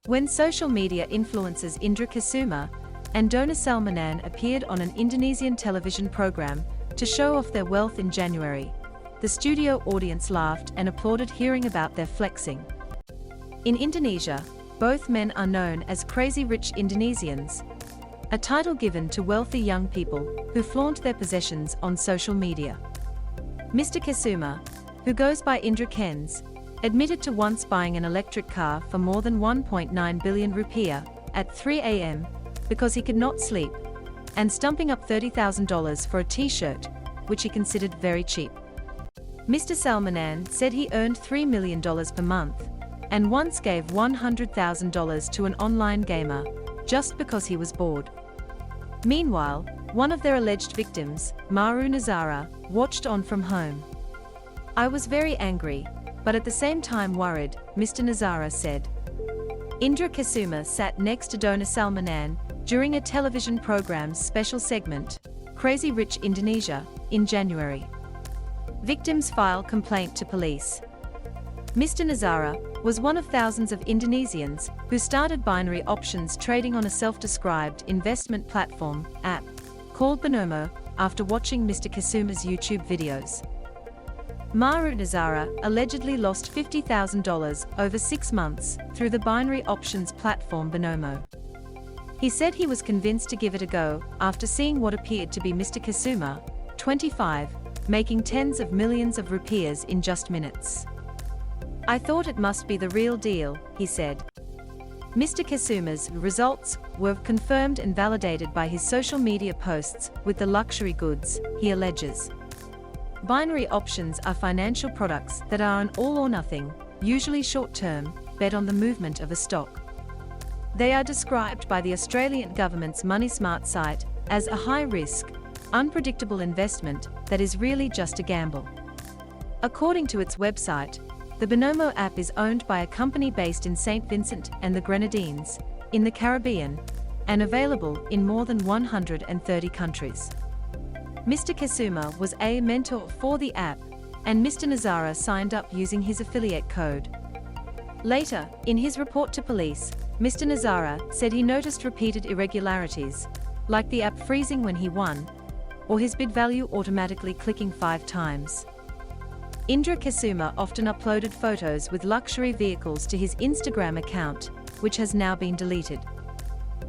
When social media influencers Indra Kesuma and Doni Salmanan appeared on an Indonesian television program to show off their wealth in January, the studio audience laughed and applauded hearing about their flexing. In Indonesia, both men are known as Crazy Rich Indonesians, a title given to wealthy young people who flaunt their possessions on social media. Mr. Kesuma, who goes by Indra Kenz, admitted to once buying an electric car for more than 1.9 billion rupiah at 3 a.m. because he could not sleep, and stumping up $30,000 for a t-shirt, which he considered very cheap. Mr. Salmanan said he earned $3 million per month, and once gave $100,000 to an online gamer, just because he was bored. Meanwhile, one of their alleged victims, Maru Nazara, watched on from home. "I was very angry, but at the same time worried," Mr. Nazara said. Indra Kesuma sat next to Doni Salmanan during a television program's special segment, Crazy Rich Indonesia, in January. Victims file complaint to police. Mr. Nazara was one of thousands of Indonesians who started binary options trading on a self-described investment platform app called Binomo after watching Mr. Kesuma's YouTube videos. Maru Nazara allegedly lost $50,000 over 6 months through the binary options platform Binomo. He said he was convinced to give it a go after seeing what appeared to be Mr. Kesuma, 25, making tens of millions of rupiahs in just minutes. "I thought it must be the real deal," he said. Mr. Kesuma's results were confirmed and validated by his social media posts with the luxury goods, he alleges. Binary options are financial products that are an all-or-nothing, usually short-term, bet on the movement of a stock. They are described by the Australian government's MoneySmart site as a high-risk, unpredictable investment that is really just a gamble. According to its website, the Binomo app is owned by a company based in St. Vincent and the Grenadines, in the Caribbean, and available in more than 130 countries. Mr. Kesuma was a mentor for the app, and Mr. Nazara signed up using his affiliate code. Later, in his report to police, Mr. Nazara said he noticed repeated irregularities, like the app freezing when he won, or his bid value automatically clicking 5 times. Indra Kesuma often uploaded photos with luxury vehicles to his Instagram account, which has now been deleted.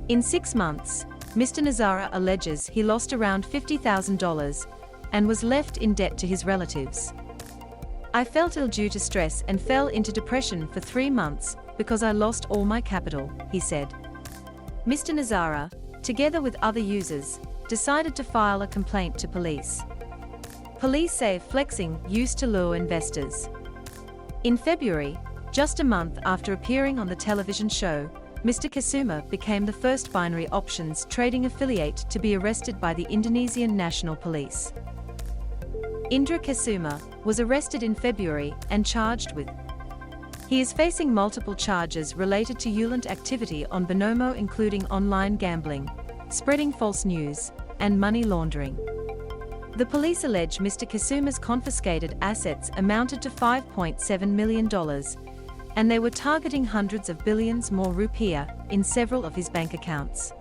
In 6 months, Mr. Nazara alleges he lost around $50,000 and was left in debt to his relatives. "I felt ill due to stress and fell into depression for 3 months because I lost all my capital," he said. Mr. Nazara, together with other users, decided to file a complaint to police. Police say flexing used to lure investors. In February, just a month after appearing on the television show, Mr. Kesuma became the first binary options trading affiliate to be arrested by the Indonesian National Police. Indra Kesuma was arrested in February and charged with. He is facing multiple charges related to violent activity on Binomo, including online gambling, spreading false news, and money laundering. The police allege Mr. Kesuma's confiscated assets amounted to $5.7 million, and they were targeting hundreds of billions more rupiah in several of his bank accounts.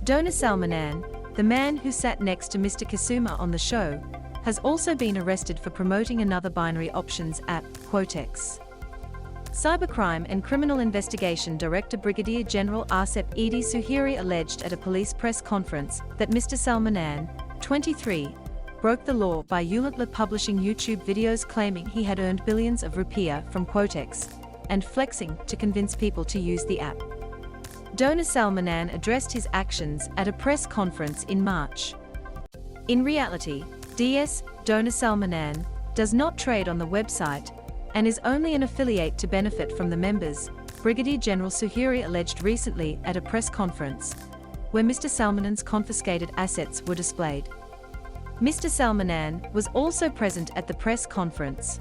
Doni Salmanan, the man who sat next to Mr. Kesuma on the show, has also been arrested for promoting another binary options app, Quotex. Cybercrime and Criminal Investigation Director Brigadier General Asep Edi Suhiri alleged at a police press conference that Mr. Salmanan, 23, broke the law by violently publishing YouTube videos claiming he had earned billions of rupiah from Quotex, and flexing to convince people to use the app. Doni Salmanan addressed his actions at a press conference in March. In reality, Doni Salmanan does not trade on the website, and is only an affiliate to benefit from the members, Brigadier General Suhiri alleged recently at a press conference, where Mr. Salmanan's confiscated assets were displayed. Mr. Salmanan was also present at the press conference.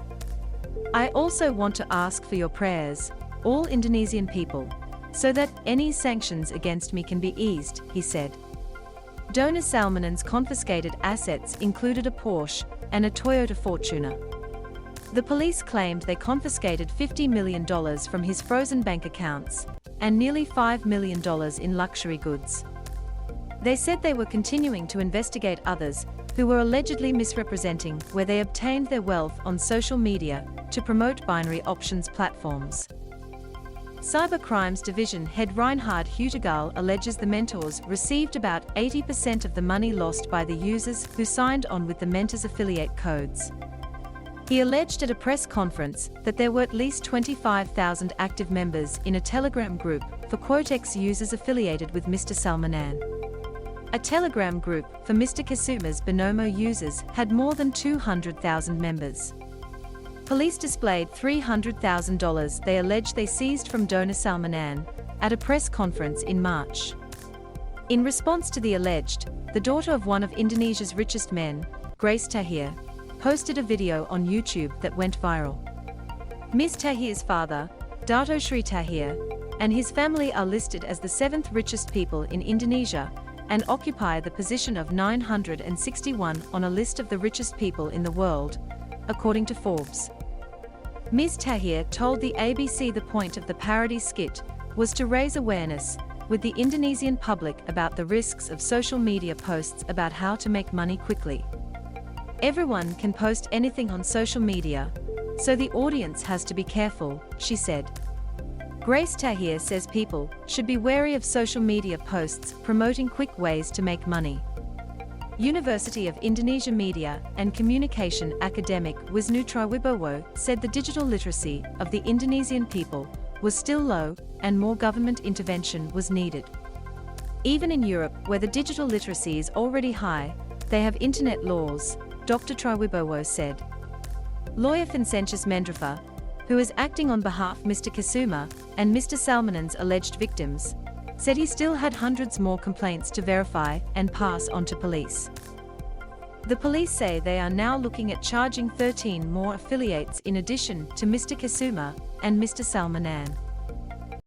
"I also want to ask for your prayers, all Indonesian people, so that any sanctions against me can be eased," he said. Doni Salmanan's confiscated assets included a Porsche and a Toyota Fortuner. The police claimed they confiscated $50 million from his frozen bank accounts, and nearly $5 million in luxury goods. They said they were continuing to investigate others who were allegedly misrepresenting where they obtained their wealth on social media to promote binary options platforms. Cybercrimes Division head Reinhard Hutegal alleges the mentors received about 80% of the money lost by the users who signed on with the mentors' affiliate codes. He alleged at a press conference that there were at least 25,000 active members in a Telegram group for Quotex users affiliated with Mr. Salmanan. A Telegram group for Mr. Kesuma's Binomo users had more than 200,000 members. Police displayed $300,000 they allege they seized from Doni Salmanan at a press conference in March. In response to the alleged, the daughter of one of Indonesia's richest men, Grace Tahir, posted a video on YouTube that went viral. Ms. Tahir's father, Dato Sri Tahir, and his family are listed as the 7th richest people in Indonesia and occupy the position of 961 on a list of the richest people in the world, according to Forbes. Ms. Tahir told the ABC the point of the parody skit was to raise awareness with the Indonesian public about the risks of social media posts about how to make money quickly. Everyone can post anything on social media, so the audience has to be careful, she said. Grace Tahir says people should be wary of social media posts promoting quick ways to make money. University of Indonesia Media and Communication academic Wisnu Triwibowo said the digital literacy of the Indonesian people was still low and more government intervention was needed. Even in Europe, where the digital literacy is already high, they have internet laws, Dr. Triwibowo said. Lawyer Vincentius Mendrafa, who is acting on behalf of Mr. Kesuma and Mr. Salmanan's alleged victims, said he still had hundreds more complaints to verify and pass on to police. The police say they are now looking at charging 13 more affiliates in addition to Mr. Kesuma and Mr. Salmanan.